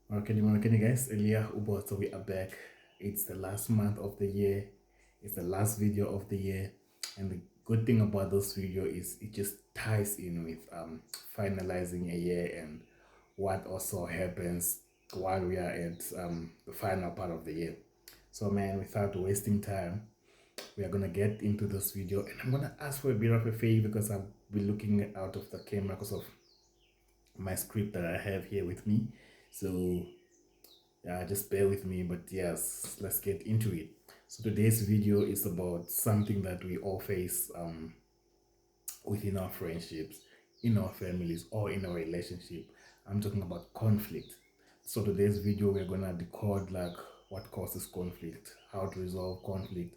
Okay, guys, Elia Ubo, so we are back. It's the last month of the year. It's the last video of the year. And the good thing about this video is it just ties in with finalizing a year and what also happens while we are at the final part of the year. So man, without wasting time, we are gonna get into this video and I'm gonna ask for a bit of a favor because I'll be looking out of the camera because of my script that I have here with me. So yeah, just bear with me, but yes, let's get into it. So today's video is about something that we all face within our friendships, in our families, or in our relationship. I'm talking about conflict. So today's video, we're gonna decode like what causes conflict, how to resolve conflict,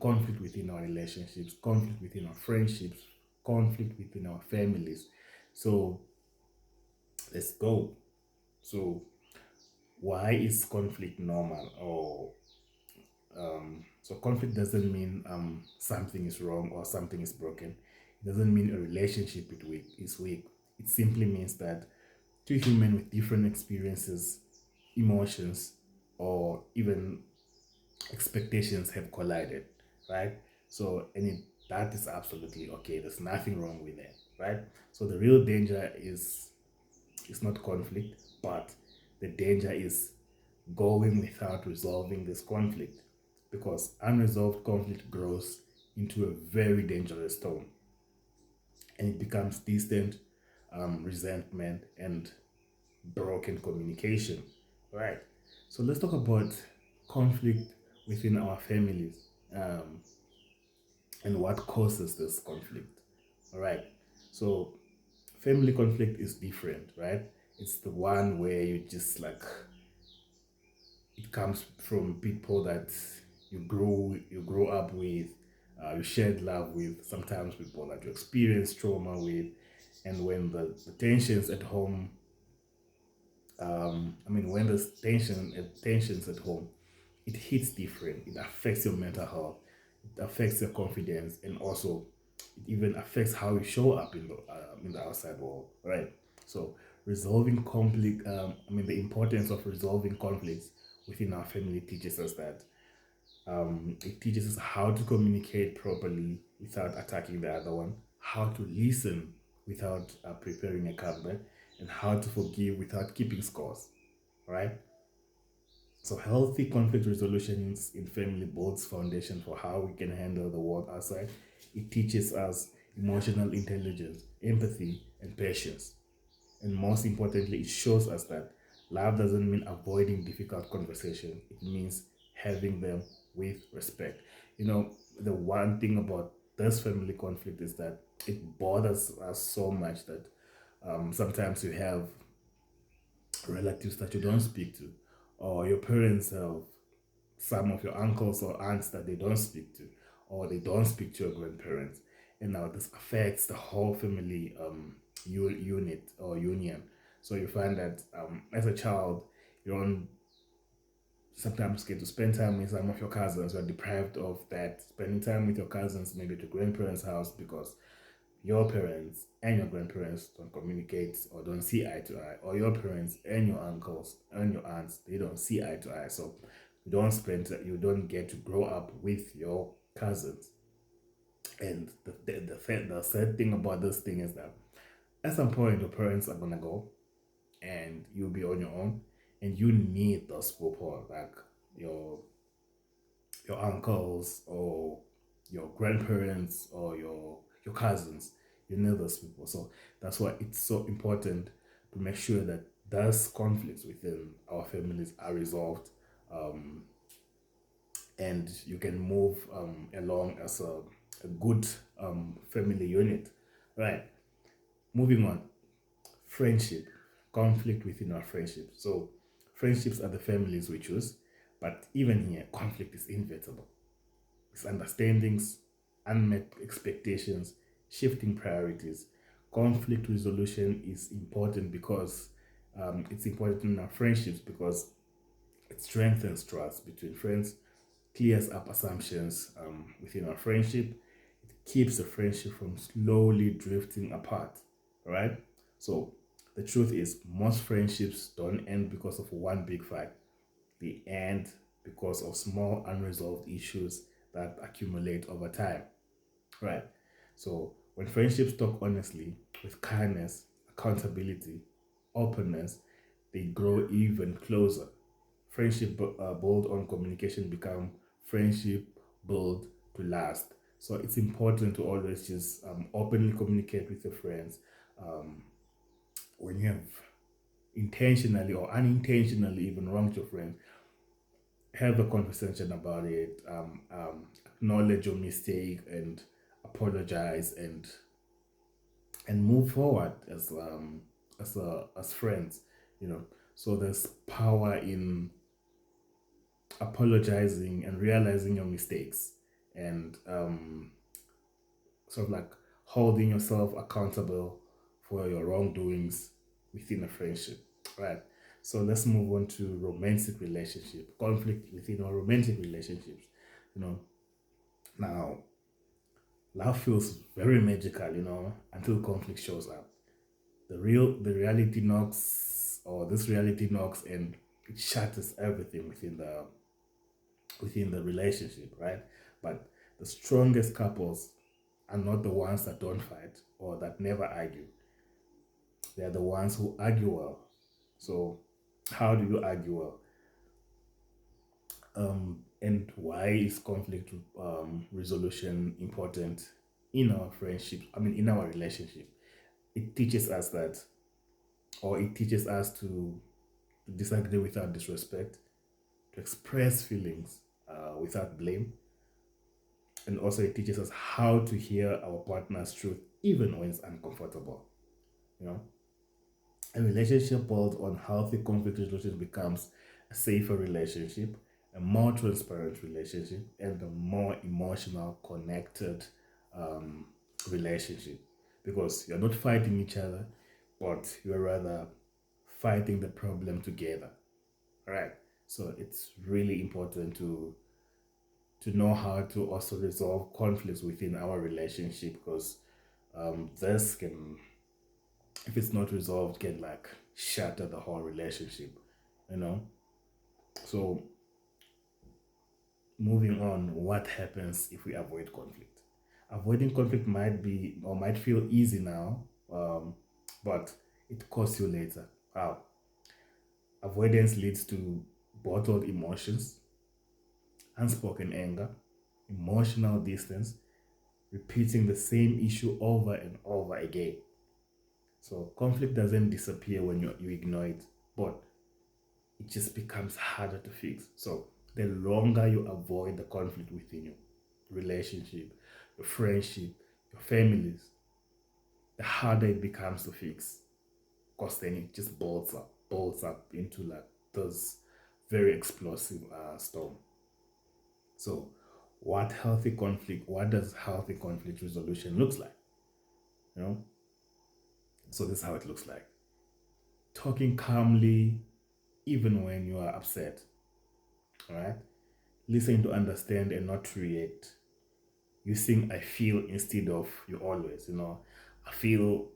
conflict within our relationships, conflict within our friendships, conflict within our families. So let's go. So why is conflict normal? Or so conflict doesn't mean something is wrong or something is broken. It doesn't mean a relationship is weak. It simply means that two humans with different experiences, emotions, or even expectations have collided, right? So that is absolutely okay. There's nothing wrong with that, right? So the real danger is not conflict, but the danger is going without resolving this conflict, because unresolved conflict grows into a very dangerous storm and it becomes distant resentment and broken communication. Right. So let's talk about conflict within our families, um, and what causes this conflict. All right. So family conflict is different, right? It's the one where you just like it comes from people that you grow up with, you shared love with, sometimes people that you experience trauma with, and when the tensions at home, when there's tensions at home, it hits different. It affects your mental health, it affects your confidence, and also it even affects how you show up in the outside world, right? So resolving conflict, the importance of resolving conflicts within our family teaches us that it teaches us how to communicate properly without attacking the other one, how to listen without preparing a comeback, and how to forgive without keeping scores, right? So healthy conflict resolutions in family builds foundation for how we can handle the world outside. It teaches us emotional intelligence, empathy, and patience. And most importantly, it shows us that love doesn't mean avoiding difficult conversation. It means having them with respect. You know, the one thing about this family conflict is that it bothers us so much that sometimes you have relatives that you don't speak to, or your parents have some of your uncles or aunts that they don't speak to, or they don't speak to your grandparents. And now this affects the whole family unit or union. So you find that as a child, you don't sometimes get to spend time with some of your cousins. You're deprived of that, spending time with your cousins, maybe at your grandparents' house, because your parents and your grandparents don't communicate or don't see eye to eye, or your parents and your uncles and your aunts, they don't see eye to eye. So you don't get to grow up with your cousins. And the sad thing about this thing is that at some point your parents are gonna go and you'll be on your own, and you need those people like your your uncles or your grandparents or your cousins. You know those people. So that's why it's so important to make sure that those conflicts within our families are resolved, um, and you can move along as a good family unit. Right. Moving on. Friendship, conflict within our friendship. So friendships are the families we choose, but even here, conflict is inevitable. Misunderstandings, unmet expectations, shifting priorities. Conflict resolution is important because it's important in our friendships because it strengthens trust between friends, clears up assumptions within our friendship, it keeps the friendship from slowly drifting apart. All right? So The truth is, most friendships don't end because of one big fight. They end because of small unresolved issues that accumulate over time. Right. So when friendships talk honestly, with kindness, accountability, openness, they grow even closer. Friendship built on communication become friendship built to last. So it's important to always just openly communicate with your friends. Um, when you have intentionally or unintentionally even wronged your friends, have a conversation about it, acknowledge your mistake and apologize and move forward as friends, you know. So there's power in apologizing and realizing your mistakes and sort of like holding yourself accountable for your wrongdoings within a friendship, right? So let's move on to romantic relationship, conflict within our romantic relationships. You know, now love feels very magical, until conflict shows up. The reality knocks, or this reality knocks, and it shatters everything within the relationship, right? But the strongest couples are not the ones that don't fight or that never argue. They are the ones who argue well. So, how do you argue well? And why is conflict resolution important in our friendship? I mean, in our relationship, it teaches us that, or it teaches us to disagree without disrespect, to express feelings without blame, and also it teaches us how to hear our partner's truth even when it's uncomfortable. You know, a relationship built on healthy conflict resolution becomes a safer relationship, a more transparent relationship, and a more emotional, connected um, relationship. Because you're not fighting each other, but you're rather fighting the problem together. All right. So it's really important to know how to also resolve conflicts within our relationship, because this can, if it's not resolved, can like shatter the whole relationship, you know. So moving on, what happens if we avoid conflict? Avoiding conflict might be or might feel easy now, but it costs you later. How? Avoidance leads to bottled emotions, unspoken anger, emotional distance, repeating the same issue over and over again. So conflict doesn't disappear when you ignore it, but it just becomes harder to fix. So the longer you avoid the conflict within your relationship, your friendship, your families, the harder it becomes to fix. Because then it just bolts up into like this very explosive storm. So what does healthy conflict resolution looks like? You know? So this is how it looks like. Talking calmly even when you are upset. All right? Listening to understand and not to react. Using I feel instead of you always, I feel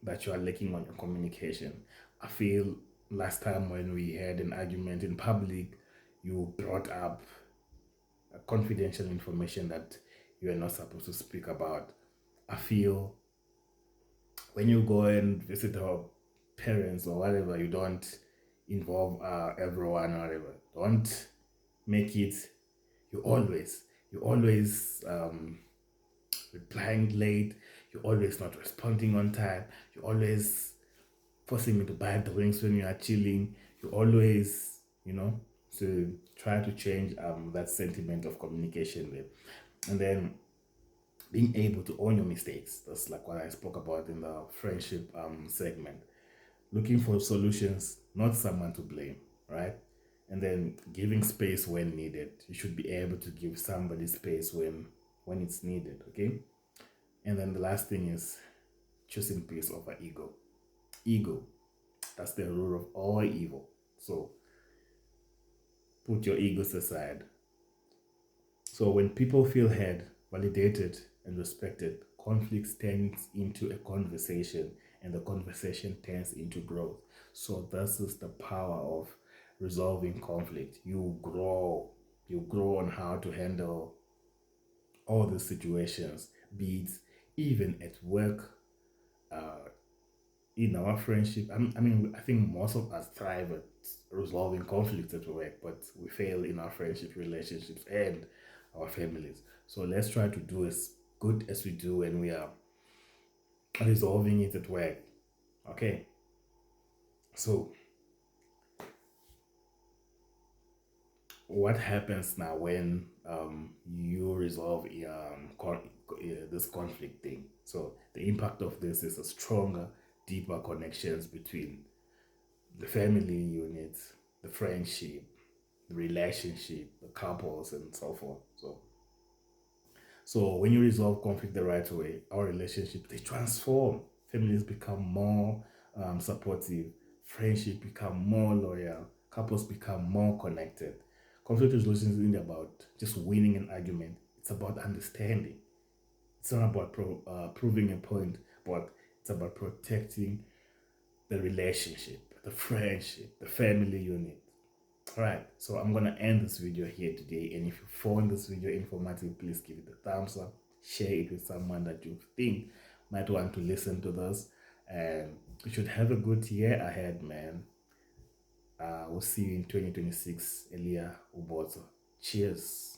that you are lacking on your communication. I feel last time when we had an argument in public, you brought up confidential information that you are not supposed to speak about. I feel when you go and visit our parents or whatever, you don't involve everyone or whatever. Don't make it you always replying late, you're always not responding on time, you're always forcing me to buy drinks when you are chilling, you always, to try to change that sentiment of communication there. And then being able to own your mistakes. That's like what I spoke about in the friendship segment. Looking for solutions, not someone to blame, right? And then giving space when needed. You should be able to give somebody space when it's needed, okay? And then the last thing is choosing peace over ego. Ego, that's the root of all evil. So put your egos aside. So when people feel heard, validated, and respected, conflict turns into a conversation and the conversation turns into growth. So this is the power of resolving conflict. You grow on how to handle all the situations, be it even at work, uh, in our friendship. I think most of us thrive at resolving conflicts at work, but we fail in our friendship relationships and our families. So let's try to do as good as we do when we are resolving it at work. Okay. So what happens now when you resolve this conflict thing? So the impact of this is a stronger, deeper connections between the family units, the friendship, the relationship, the couples, and so forth. So when you resolve conflict the right way, our relationships they transform. Families become more supportive. Friendship become more loyal. Couples become more connected. Conflict resolution isn't about just winning an argument. It's about understanding. It's not about proving a point, but it's about protecting the relationship, the friendship, the family unit. Alright, so I'm gonna end this video here today, and if you found this video informative, please give it a thumbs up, share it with someone that you think might want to listen to this, and you should have a good year ahead, man. We'll see you in 2026. Elia Ubozo. Cheers.